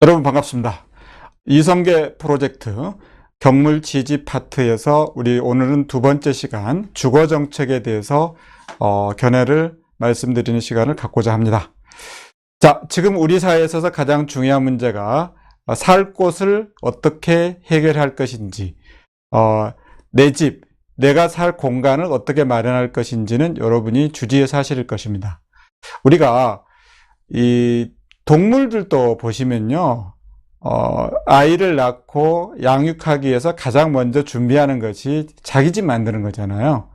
여러분 반갑습니다. 이성계 프로젝트 경물 지지 파트에서 우리 오늘은 두 번째 시간 주거 정책에 대해서 견해를 말씀드리는 시간을 갖고자 합니다. 자, 지금 우리 사회에 있어서 가장 중요한 문제가 살 곳을 어떻게 해결할 것인지, 내 집, 내가 살 공간을 어떻게 마련할 것인지는 여러분이 주지의 사실일 것입니다. 우리가 이 동물들도 보시면요, 아이를 낳고 양육하기 위해서 가장 먼저 준비하는 것이 자기 집 만드는 거잖아요.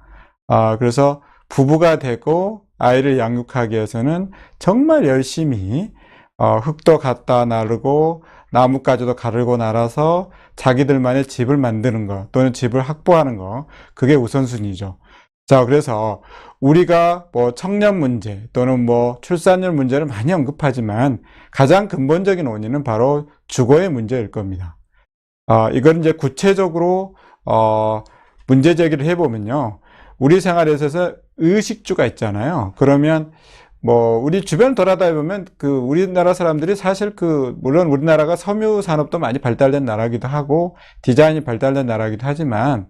그래서 부부가 되고 아이를 양육하기 위해서는 정말 열심히 흙도 갖다 나르고 나뭇가지도 가르고 날아서 자기들만의 집을 만드는 것 또는 집을 확보하는 것, 그게 우선순위죠. 자, 그래서 우리가 뭐 청년 문제 또는 뭐 출산율 문제를 많이 언급하지만 가장 근본적인 원인은 바로 주거의 문제일 겁니다. 이걸 이제 구체적으로 문제 제기를 해보면요, 우리 생활에서 의식주가 있잖아요. 그러면 뭐 우리 주변 돌아다니 보면 우리나라 사람들이 사실 물론 우리나라가 섬유 산업도 많이 발달된 나라기도 하고 디자인이 발달된 나라기도 하지만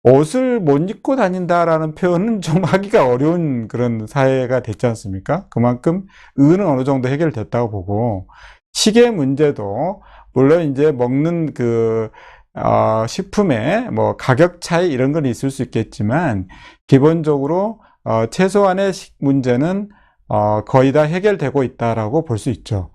옷을 못 입고 다닌다라는 표현은 좀 하기가 어려운 그런 사회가 됐지 않습니까? 그만큼 의는 어느 정도 해결됐다고 보고, 시계 문제도 물론 이제 먹는 식품의 뭐 가격 차이 이런 건 있을 수 있겠지만 기본적으로 최소한의 문제는 거의 다 해결되고 있다라고 볼 수 있죠.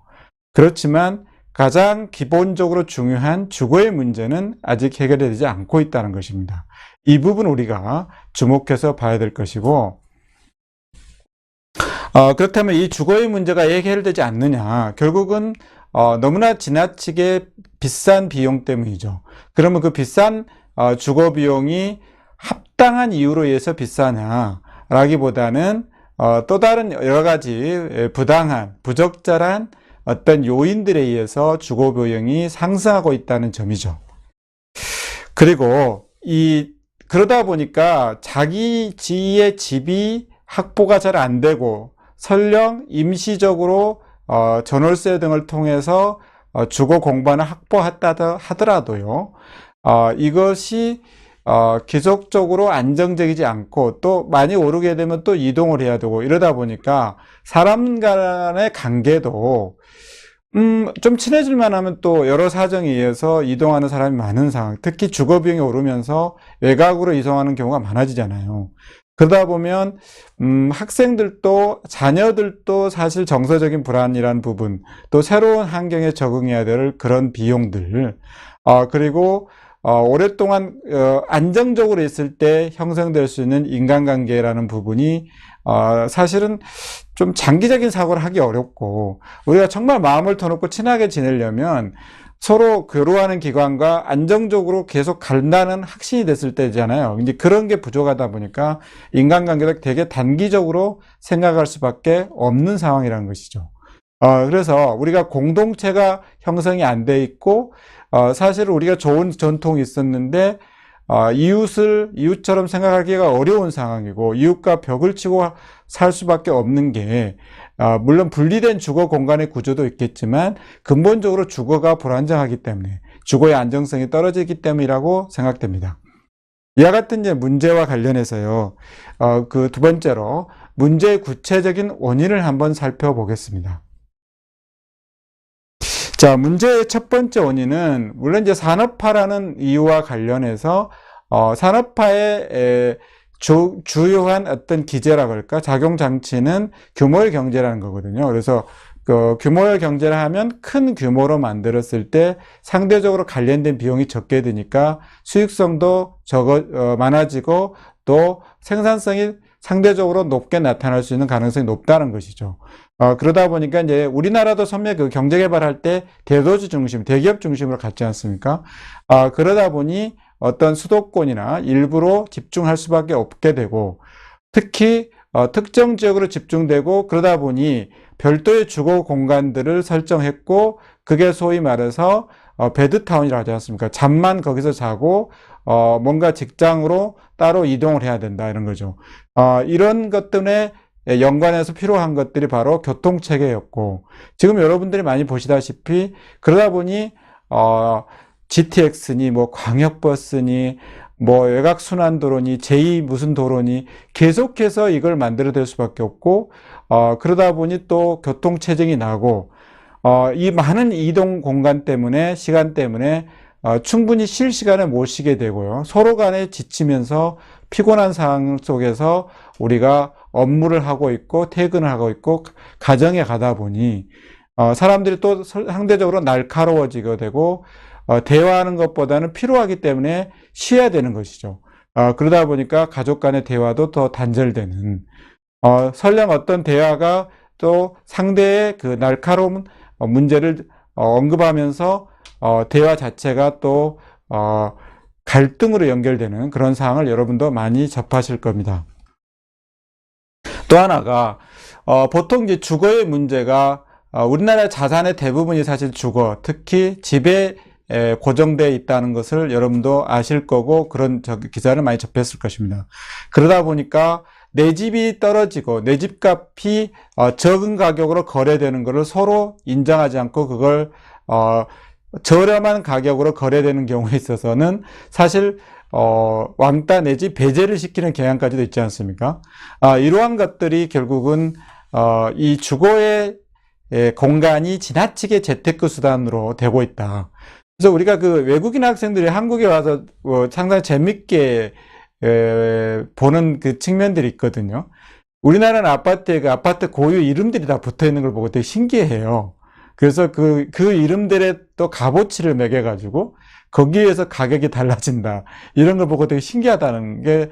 그렇지만 가장 기본적으로 중요한 주거의 문제는 아직 해결되지 않고 있다는 것입니다. 이 부분 우리가 주목해서 봐야 될 것이고, 그렇다면 이 주거의 문제가 해결되지 않느냐, 결국은 너무나 지나치게 비싼 비용 때문이죠. 그러면 그 비싼 주거 비용이 합당한 이유로 인해서 비싸냐라기보다는 또 다른 여러 가지 부당한, 부적절한 어떤 요인들에 의해서 주거 비용이 상승하고 있다는 점이죠. 그리고 그러다 보니까 자기 지의 집이 확보가 잘 안 되고 설령 임시적으로 전월세 등을 통해서 주거 공간을 확보했다 하더라도요, 이것이 계속적으로 안정적이지 않고 또 많이 오르게 되면 또 이동을 해야 되고 이러다 보니까 사람 간의 관계도 좀 친해질만 하면 또 여러 사정에 의해서 이동하는 사람이 많은 상황, 특히 주거 비용이 오르면서 외곽으로 이동하는 경우가 많아지잖아요. 그러다 보면 학생들도, 자녀들도 사실 정서적인 불안이라는 부분, 또 새로운 환경에 적응해야 될 그런 비용들, 그리고 오랫동안 안정적으로 있을 때 형성될 수 있는 인간관계라는 부분이 사실은 좀 장기적인 사고를 하기 어렵고, 우리가 정말 마음을 터놓고 친하게 지내려면 서로 교류하는 기관과 안정적으로 계속 간다는 확신이 됐을 때잖아요. 이제 그런 게 부족하다 보니까 인간관계를 되게 단기적으로 생각할 수밖에 없는 상황이라는 것이죠. 그래서 우리가 공동체가 형성이 안 돼 있고, 사실 우리가 좋은 전통이 있었는데 이웃을 이웃처럼 생각하기가 어려운 상황이고, 이웃과 벽을 치고 살 수밖에 없는 게, 물론 분리된 주거 공간의 구조도 있겠지만 근본적으로 주거가 불안정하기 때문에, 주거의 안정성이 떨어지기 때문이라고 생각됩니다. 이와 같은 이제 문제와 관련해서요, 두 번째로 문제의 구체적인 원인을 한번 살펴보겠습니다. 자, 문제의 첫 번째 원인은 물론 이제 산업화라는 이유와 관련해서 산업화의 주요한 어떤 기제라고 할까, 작용 장치는 규모의 경제라는 거거든요. 그래서 규모의 경제를 하면 큰 규모로 만들었을 때 상대적으로 관련된 비용이 적게 드니까 수익성도 많아지고 또 생산성이 상대적으로 높게 나타날 수 있는 가능성이 높다는 것이죠. 그러다 보니까 이제 우리나라도 처음에 경제 개발할 때 대도시 중심, 대기업 중심으로 갔지 않습니까? 그러다 보니 어떤 수도권이나 일부로 집중할 수밖에 없게 되고, 특히 특정 지역으로 집중되고, 그러다 보니 별도의 주거 공간들을 설정했고, 그게 소위 말해서 베드타운이라고 하지 않습니까? 잠만 거기서 자고 뭔가 직장으로 따로 이동을 해야 된다, 이런 거죠. 이런 것 때문에 연관해서 필요한 것들이 바로 교통체계였고, 지금 여러분들이 많이 보시다시피 그러다 보니 GTX니 뭐 광역버스니 뭐 외곽순환도로니 제2 무슨 도로니 계속해서 이걸 만들어낼 수밖에 없고, 그러다 보니 또 교통체증이 나고, 이 많은 이동 공간 때문에, 시간 때문에 충분히 쉴 시간을 못 쉬게 되고요. 서로 간에 지치면서 피곤한 상황 속에서 우리가 업무를 하고 있고 퇴근을 하고 있고 가정에 가다 보니 사람들이 또 상대적으로 날카로워지게 되고, 대화하는 것보다는 피로하기 때문에 쉬어야 되는 것이죠. 그러다 보니까 가족 간의 대화도 더 단절되는, 설령 어떤 대화가 또 상대의 그 날카로운 문제를 언급하면서 대화 자체가 또 갈등으로 연결되는 그런 상황을 여러분도 많이 접하실 겁니다. 또 하나가 보통 이제 주거의 문제가, 우리나라 자산의 대부분이 사실 주거, 특히 집에 고정되어 있다는 것을 여러분도 아실 거고, 그런 기사를 많이 접했을 것입니다. 그러다 보니까 내 집이 떨어지고 내 집값이 적은 가격으로 거래되는 것을 서로 인정하지 않고 그걸 저렴한 가격으로 거래되는 경우에 있어서는 사실 왕따 내지 배제를 시키는 경향까지도 있지 않습니까? 이러한 것들이 결국은 이 주거의 공간이 지나치게 재테크 수단으로 되고 있다. 그래서 우리가 그 외국인 학생들이 한국에 와서 상당히 재밌게 보는 그 측면들이 있거든요. 우리나라는 아파트에 그 아파트 고유 이름들이 다 붙어 있는 걸 보고 되게 신기해요. 그래서 그 이름들의 또 값어치를 매겨가지고 거기에서 가격이 달라진다. 이런 걸 보고 되게 신기하다는 게,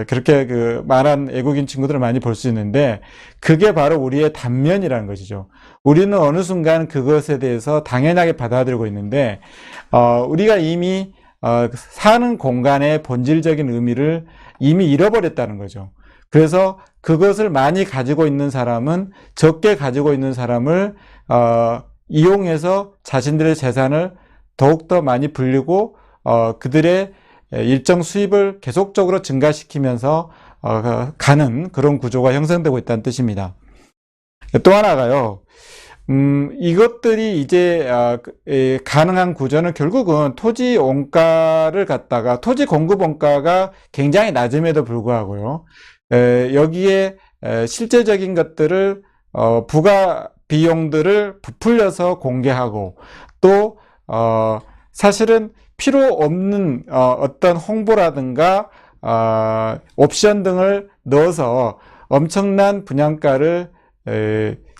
그렇게 그 말한 외국인 친구들을 많이 볼 수 있는데, 그게 바로 우리의 단면이라는 것이죠. 우리는 어느 순간 그것에 대해서 당연하게 받아들이고 있는데, 우리가 이미, 사는 공간의 본질적인 의미를 이미 잃어버렸다는 거죠. 그래서 그것을 많이 가지고 있는 사람은 적게 가지고 있는 사람을, 이용해서 자신들의 재산을 더욱더 많이 불리고 그들의 일정 수입을 계속적으로 증가시키면서 가는 그런 구조가 형성되고 있다는 뜻입니다. 또 하나가요, 이것들이 이제 가능한 구조는 결국은 토지 원가를 갖다가, 토지 공급 원가가 굉장히 낮음에도 불구하고요, 여기에 실제적인 것들을 부가 비용들을 부풀려서 공개하고, 또 사실은 필요 없는 어떤 홍보라든가 옵션 등을 넣어서 엄청난 분양가를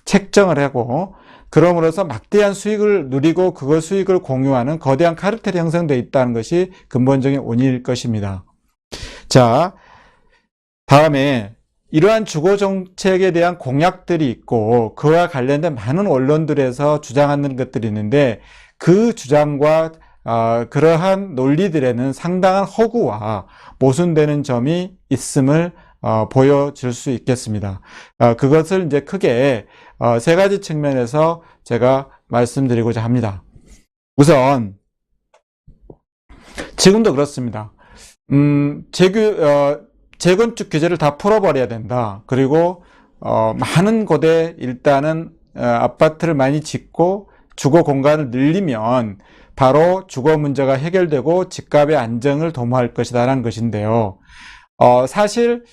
책정을 하고, 그럼으로써 막대한 수익을 누리고 그걸 수익을 공유하는 거대한 카르텔이 형성되어 있다는 것이 근본적인 원인일 것입니다. 자, 다음에 이러한 주거 정책에 대한 공약들이 있고 그와 관련된 많은 언론들에서 주장하는 것들이 있는데, 그 주장과 그러한 논리들에는 상당한 허구와 모순되는 점이 있음을 보여줄 수 있겠습니다. 그것을 이제 크게 세 가지 측면에서 제가 말씀드리고자 합니다. 우선 지금도 그렇습니다. 재건축 규제를 다 풀어버려야 된다. 그리고 많은 곳에 일단은 아파트를 많이 짓고 주거 공간을 늘리면 바로 주거 문제가 해결되고 집값의 안정을 도모할 것이다라는 것인데요. 사실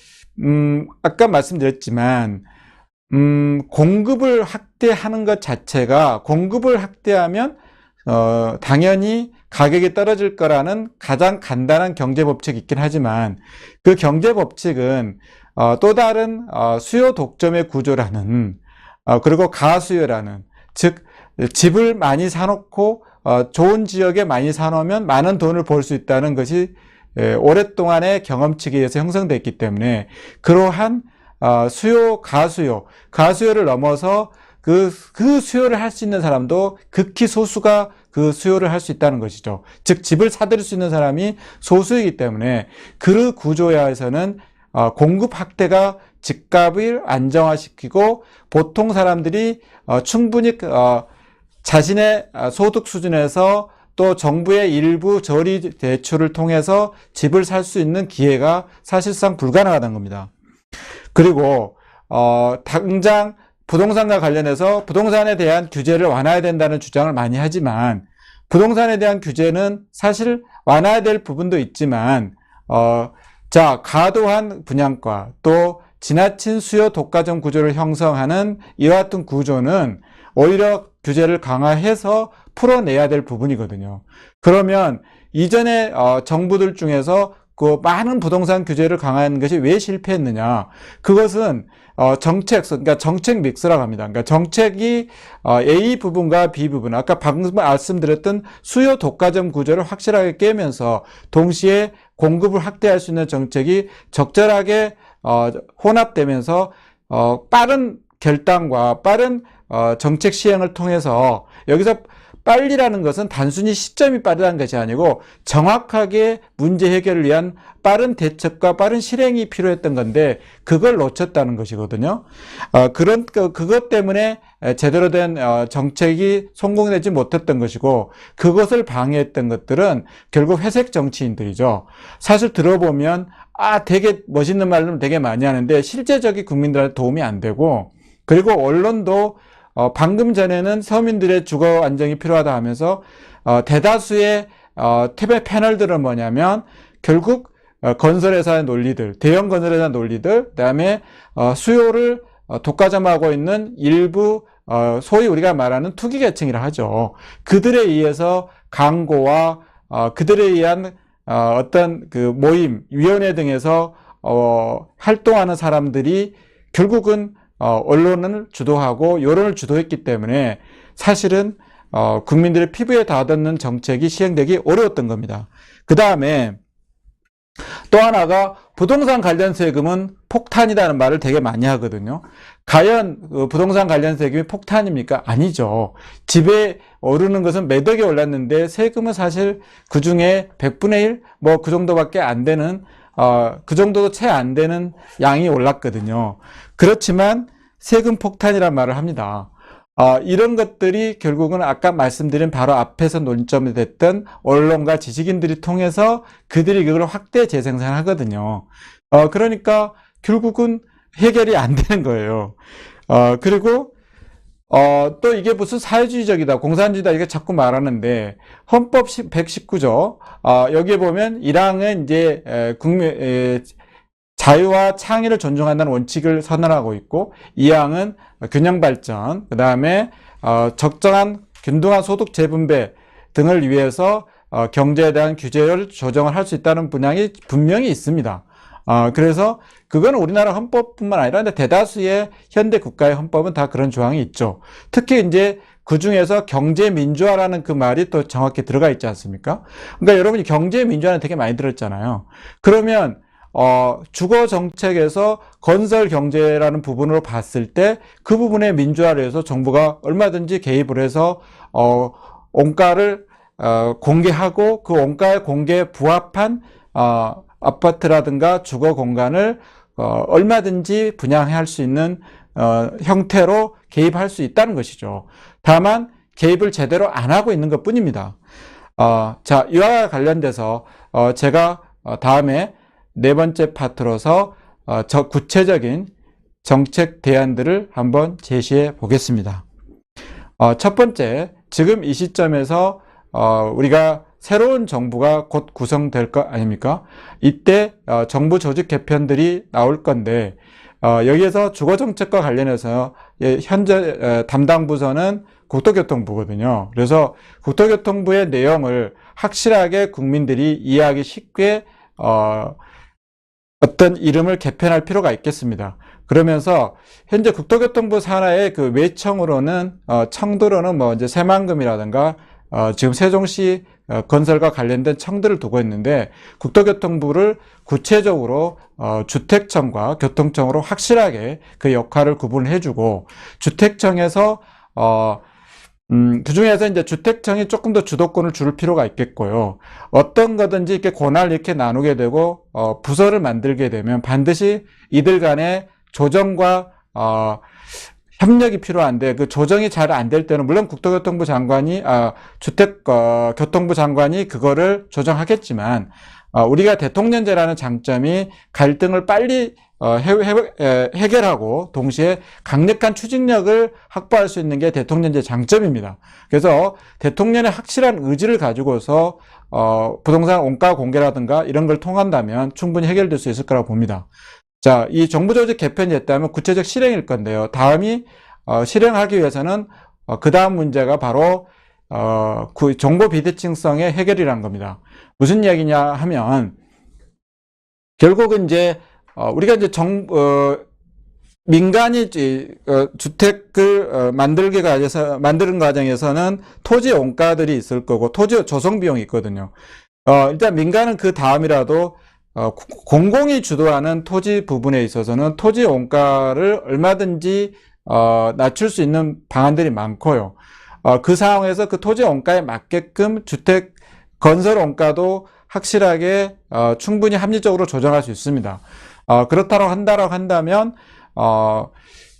아까 말씀드렸지만 공급을 확대하는 것 자체가, 공급을 확대하면 당연히 가격이 떨어질 거라는 가장 간단한 경제 법칙이 있긴 하지만, 그 경제 법칙은 또 다른 수요 독점의 구조라는, 그리고 가수요라는, 즉 집을 많이 사놓고 좋은 지역에 많이 사놓으면 많은 돈을 벌 수 있다는 것이 오랫동안의 경험치에 의해서 형성됐기 때문에, 그러한 수요, 가수요를 넘어서 그 수요를 할 수 있는 사람도 극히 소수가 그 수요를 할 수 있다는 것이죠. 즉 집을 사들일 수 있는 사람이 소수이기 때문에, 그 구조야에서는 공급 확대가 집값을 안정화시키고 보통 사람들이 충분히 자신의 소득 수준에서 또 정부의 일부 저리 대출을 통해서 집을 살 수 있는 기회가 사실상 불가능하다는 겁니다. 그리고 당장 부동산과 관련해서 부동산에 대한 규제를 완화해야 된다는 주장을 많이 하지만 부동산에 대한 규제는 사실 완화해야 될 부분도 있지만 자, 과도한 분양가 또 지나친 수요 독과점 구조를 형성하는 이와 같은 구조는 오히려 규제를 강화해서 풀어내야 될 부분이거든요. 그러면 이전에 정부들 중에서 그 많은 부동산 규제를 강화하는 것이 왜 실패했느냐? 그것은 그러니까 정책 믹스라고 합니다. 그러니까 정책이 A 부분과 B 부분, 아까 방금 말씀드렸던 수요 독과점 구조를 확실하게 깨면서 동시에 공급을 확대할 수 있는 정책이 적절하게 혼합되면서 빠른 결단과 빠른 정책 시행을 통해서 여기서 빨리라는 것은 단순히 시점이 빠르다는 것이 아니고 정확하게 문제 해결을 위한 빠른 대책과 빠른 실행이 필요했던 건데 그걸 놓쳤다는 것이거든요. 그것 때문에 제대로 된 정책이 성공되지 못했던 것이고 그것을 방해했던 것들은 결국 회색 정치인들이죠. 사실 들어보면 되게 멋있는 말을 되게 많이 하는데 실제적인 국민들한테 도움이 안 되고 그리고 언론도 방금 전에는 서민들의 주거 안정이 필요하다 하면서 대다수의 TV 패널들은 뭐냐면 결국 건설회사의 논리들, 대형 건설회사 논리들, 그다음에 수요를 독과점하고 있는 일부 소위 우리가 말하는 투기 계층이라 하죠. 그들에 의해서 광고와 그들에 의한 어떤 그 모임, 위원회 등에서 활동하는 사람들이 결국은 언론을 주도하고 여론을 주도했기 때문에 사실은 국민들의 피부에 닿는 정책이 시행되기 어려웠던 겁니다. 그 다음에 또 하나가 부동산 관련 세금은 폭탄이라는 말을 되게 많이 하거든요. 과연 부동산 관련 세금이 폭탄입니까? 아니죠. 집에 오르는 것은 몇 억이 올랐는데 세금은 사실 그 중에 100분의 1? 뭐 그 정도밖에 안 되는 그 정도도 채 안 되는 양이 올랐거든요. 그렇지만 세금 폭탄이란 말을 합니다. 이런 것들이 결국은 아까 말씀드린 바로 앞에서 논점이 됐던 언론과 지식인들이 통해서 그들이 그걸 확대 재생산하거든요. 그러니까 결국은 해결이 안 되는 거예요. 그리고 또 이게 무슨 사회주의적이다, 공산주의다 이게 자꾸 말하는데 헌법 119조 여기에 보면 1항은 이제 자유와 창의를 존중한다는 원칙을 선언하고 있고 2항은 균형 발전, 그 다음에 적정한 균등한 소득 재분배 등을 위해서 경제에 대한 규제를 조정을 할 수 있다는 분양이 분명히 있습니다. 그래서 그건 우리나라 헌법뿐만 아니라 대다수의 현대 국가의 헌법은 다 그런 조항이 있죠. 특히 이제 그 중에서 경제민주화라는 그 말이 또 정확히 들어가 있지 않습니까? 그러니까 여러분이 경제민주화는 되게 많이 들었잖아요. 그러면 주거 정책에서 건설 경제라는 부분으로 봤을 때 그 부분의 민주화를 해서 정부가 얼마든지 개입을 해서 원가를 공개하고 그 원가의 공개에 부합한 아파트라든가 주거 공간을 얼마든지 분양할 수 있는 형태로 개입할 수 있다는 것이죠. 다만 개입을 제대로 안 하고 있는 것 뿐입니다. 자, 이와 관련돼서 제가 다음에 네 번째 파트로서 구체적인 정책 대안들을 한번 제시해 보겠습니다. 첫 번째, 지금 이 시점에서 우리가 새로운 정부가 곧 구성될 거 아닙니까? 이때 정부 조직 개편들이 나올 건데 여기에서 주거정책과 관련해서 현재 담당 부서는 국토교통부거든요. 그래서 국토교통부의 내용을 확실하게 국민들이 이해하기 쉽게 어떤 이름을 개편할 필요가 있겠습니다. 그러면서 현재 국토교통부 산하의 그 외청으로는 청도로는 뭐 이제 새만금이라든가 지금 세종시 건설과 관련된 청들을 두고 있는데 국토교통부를 구체적으로 주택청과 교통청으로 확실하게 그 역할을 구분해주고 주택청에서 그 중에서 이제 주택청이 조금 더 주도권을 줄 필요가 있겠고요. 어떤 거든지 이렇게 권한을 이렇게 나누게 되고, 부서를 만들게 되면 반드시 이들 간의 조정과, 협력이 필요한데, 그 조정이 잘 안 될 때는, 물론 국토교통부 장관이, 교통부 장관이 그거를 조정하겠지만, 우리가 대통령제라는 장점이 갈등을 빨리 해결하고 동시에 강력한 추진력을 확보할 수 있는 게 대통령제의 장점입니다. 그래서 대통령의 확실한 의지를 가지고서 부동산 원가 공개라든가 이런 걸 통한다면 충분히 해결될 수 있을 거라고 봅니다. 자, 이 정부조직 개편이 됐다면 구체적 실행일 건데요. 다음이 실행하기 위해서는 그 다음 문제가 바로 그 정보 비대칭성의 해결이라는 겁니다. 무슨 이야기냐 하면 결국은 이제 우리가 이제 민간이 주택을 만드는 과정에서는 토지 원가들이 있을 거고 토지 조성 비용이 있거든요. 일단 민간은 그 다음이라도 공공이 주도하는 토지 부분에 있어서는 토지 원가를 얼마든지 낮출 수 있는 방안들이 많고요. 그 상황에서 그 토지 원가에 맞게끔 주택 건설 원가도 확실하게 충분히 합리적으로 조정할 수 있습니다. 그렇다고 한다면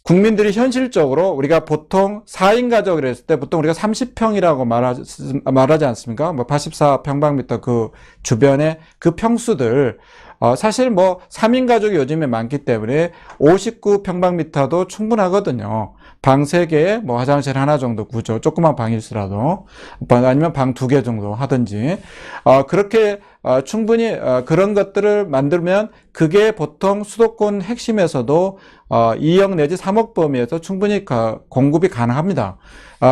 국민들이 현실적으로 우리가 보통 4인 가족을 했을 때 보통 우리가 30평이라고 말하지 않습니까? 뭐 84평방미터 그 주변에 그 평수들 사실 뭐 3인 가족이 요즘에 많기 때문에 59평방미터도 충분하거든요. 방 3개에 뭐 화장실 하나 정도 구조, 조그만 방일수라도 아니면 방 2개 정도 하든지 그렇게 충분히 그런 것들을 만들면 그게 보통 수도권 핵심에서도 2억 내지 3억 범위에서 충분히 공급이 가능합니다.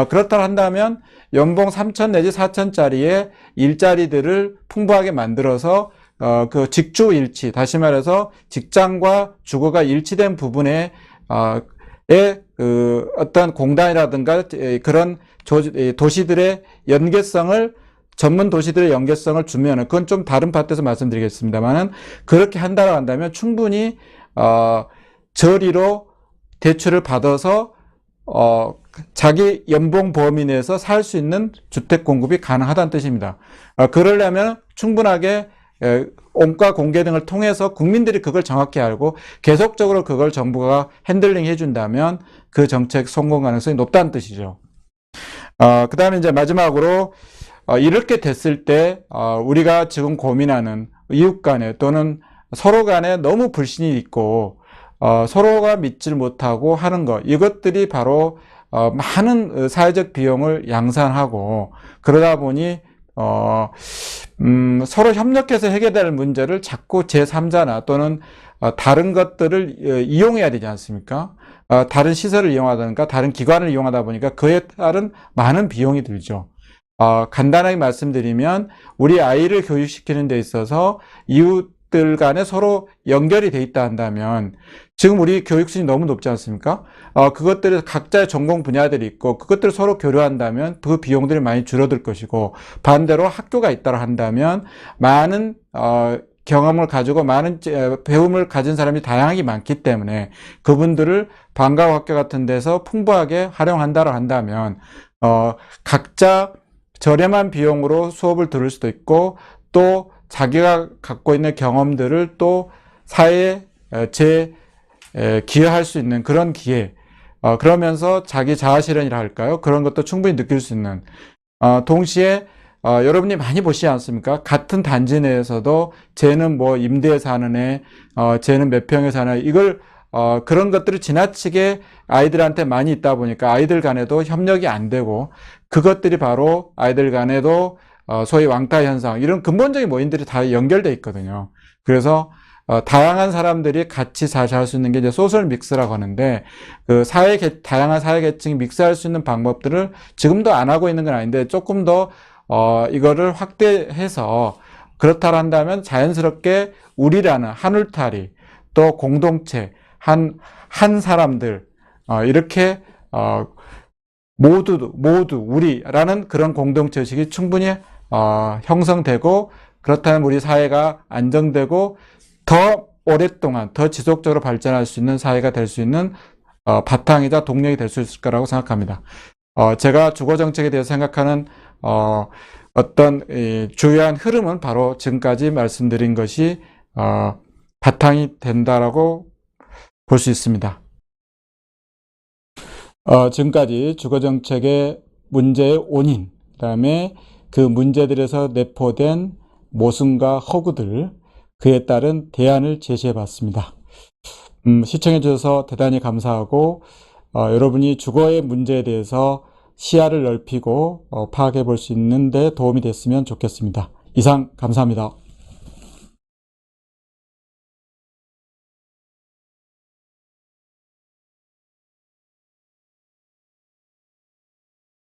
그렇다 한다면 연봉 3천 내지 4천짜리의 일자리들을 풍부하게 만들어서 그 직주일치, 다시 말해서 직장과 주거가 일치된 부분에 그 어떤 공단이라든가 그런 도시들의 연계성을 전문 도시들의 연계성을 주면은 그건 좀 다른 파트에서 말씀드리겠습니다만은 그렇게 한다고 한다면 충분히 저리로 대출을 받아서 자기 연봉 범위 내에서 살 수 있는 주택 공급이 가능하다는 뜻입니다. 그러려면 충분하게 원가 공개 등을 통해서 국민들이 그걸 정확히 알고 계속적으로 그걸 정부가 핸들링 해준다면 그 정책 성공 가능성이 높다는 뜻이죠. 그 다음에 이제 마지막으로 이렇게 됐을 때 우리가 지금 고민하는 이웃 간에 또는 서로 간에 너무 불신이 있고 서로가 믿질 못하고 하는 것, 이것들이 바로 많은 사회적 비용을 양산하고 그러다 보니 서로 협력해서 해결될 문제를 자꾸 제3자나 또는 다른 것들을 이용해야 되지 않습니까? 다른 시설을 이용하든가 다른 기관을 이용하다 보니까 그에 따른 많은 비용이 들죠. 간단하게 말씀드리면 우리 아이를 교육시키는 데 있어서 이웃들 간에 서로 연결이 돼 있다 한다면 지금 우리 교육 수준이 너무 높지 않습니까? 그것들이 각자의 전공 분야들이 있고 그것들을 서로 교류한다면 그 비용들이 많이 줄어들 것이고 반대로 학교가 있다고 한다면 많은 경험을 가지고 많은 배움을 가진 사람이 다양하게 많기 때문에 그분들을 방과후 학교 같은 데서 풍부하게 활용한다고 한다면 각자 저렴한 비용으로 수업을 들을 수도 있고 또 자기가 갖고 있는 경험들을 또 사회에 기여할 수 있는 그런 기회, 그러면서 자기 자아실현이라 할까요? 그런 것도 충분히 느낄 수 있는, 동시에 여러분이 많이 보시지 않습니까? 같은 단지 내에서도 쟤는 뭐 임대에 사는 애, 쟤는 몇 평에 사는 애, 이걸 그런 것들이 지나치게 아이들한테 많이 있다 보니까 아이들 간에도 협력이 안 되고 그것들이 바로 아이들 간에도 소위 왕따 현상, 이런 근본적인 원인들이 다 연결되어 있거든요. 그래서 다양한 사람들이 같이 잘 살 수 있는 게 이제 소셜 믹스라고 하는데 그 다양한 사회 계층이 믹스할 수 있는 방법들을 지금도 안 하고 있는 건 아닌데 조금 더 이거를 확대해서 그렇다 한다면 자연스럽게 우리라는 한 울타리 또 공동체 한 사람들 이렇게 모두 우리라는 그런 공동체 의식이 충분히 형성되고 그렇다면 우리 사회가 안정되고 더 오랫동안 더 지속적으로 발전할 수 있는 사회가 될 수 있는 바탕이자 동력이 될 수 있을 거라고 생각합니다. 제가 주거정책에 대해서 생각하는 어떤 주요한 흐름은 바로 지금까지 말씀드린 것이 바탕이 된다라고 볼 수 있습니다. 지금까지 주거정책의 문제의 원인, 그 다음에 그 문제들에서 내포된 모순과 허구들, 그에 따른 대안을 제시해 봤습니다. 시청해 주셔서 대단히 감사하고, 여러분이 주거의 문제에 대해서 시야를 넓히고 파악해 볼 수 있는 데 도움이 됐으면 좋겠습니다. 이상 감사합니다.